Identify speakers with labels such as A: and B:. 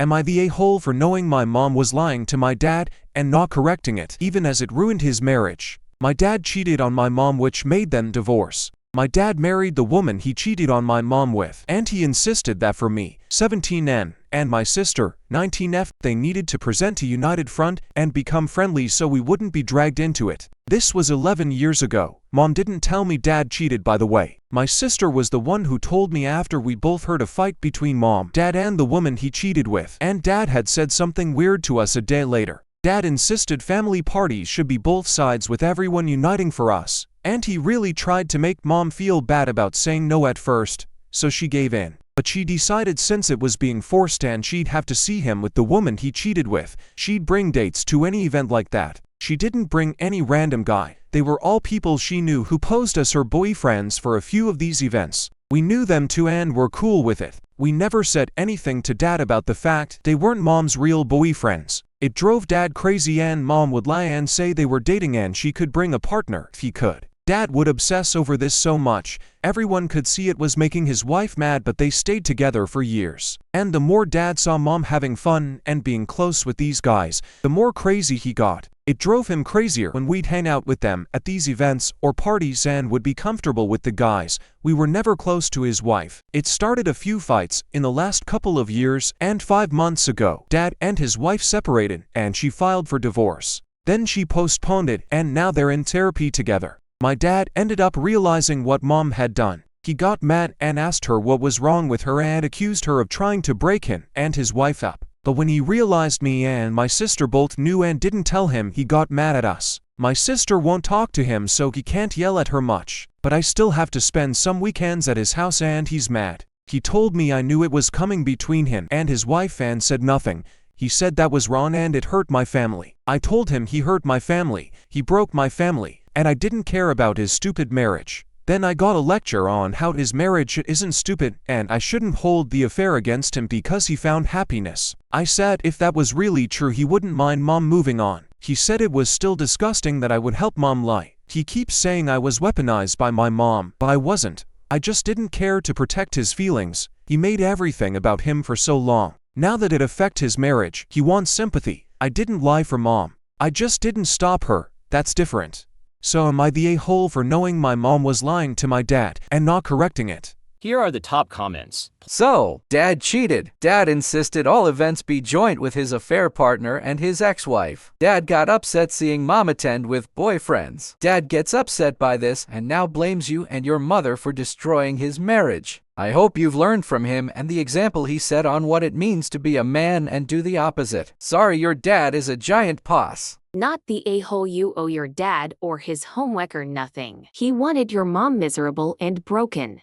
A: Am I the a-hole for knowing my mom was lying to my dad and not correcting it, even as it ruined his marriage? My dad cheated on my mom, which made them divorce. My dad married the woman he cheated on my mom with, and he insisted that for me, 17N, and my sister, 19F, they needed to present a united front and become friendly so we wouldn't be dragged into it. This was 11 years ago. Mom didn't tell me dad cheated, by the way. My sister was the one who told me after we both heard a fight between mom, dad, and the woman he cheated with, and dad had said something weird to us a day later. Dad insisted family parties should be both sides with everyone uniting for us. And he really tried to make mom feel bad about saying no at first, so she gave in. But she decided since it was being forced and she'd have to see him with the woman he cheated with, she'd bring dates to any event like that. She didn't bring any random guy. They were all people she knew who posed as her boyfriends for a few of these events. We knew them too and were cool with it. We never said anything to dad about the fact they weren't mom's real boyfriends. It drove dad crazy, and mom would lie and say they were dating and she could bring a partner if he could. Dad would obsess over this so much, everyone could see it was making his wife mad, but they stayed together for years. And the more dad saw mom having fun and being close with these guys, the more crazy he got. It drove him crazier when we'd hang out with them at these events or parties and would be comfortable with the guys. We were never close to his wife. It started a few fights in the last couple of years, and 5 months ago, dad and his wife separated and she filed for divorce. Then she postponed it and now they're in therapy together. My dad ended up realizing what mom had done. He got mad and asked her what was wrong with her and accused her of trying to break him and his wife up. But when he realized me and my sister both knew and didn't tell him, he got mad at us. My sister won't talk to him so he can't yell at her much, but I still have to spend some weekends at his house and he's mad. He told me I knew it was coming between him and his wife and said nothing. He said that was wrong and it hurt my family. I told him he hurt my family, he broke my family, and I didn't care about his stupid marriage. Then I got a lecture on how his marriage isn't stupid and I shouldn't hold the affair against him because he found happiness. I said if that was really true he wouldn't mind mom moving on. He said it was still disgusting that I would help mom lie. He keeps saying I was weaponized by my mom, but I wasn't. I just didn't care to protect his feelings. He made everything about him for so long. Now that it affects his marriage, he wants sympathy. I didn't lie for mom. I just didn't stop her. That's different. So am I the a-hole for knowing my mom was lying to my dad and not correcting it?
B: Here are the top comments.
C: So, dad cheated. Dad insisted all events be joint with his affair partner and his ex-wife. Dad got upset seeing mom attend with boyfriends. Dad gets upset by this and now blames you and your mother for destroying his marriage. I hope you've learned from him and the example he set on what it means to be a man and do the opposite. Sorry, your dad is a giant puss.
D: Not the a-hole you owe your dad or his homework or nothing. He wanted your mom miserable and broken.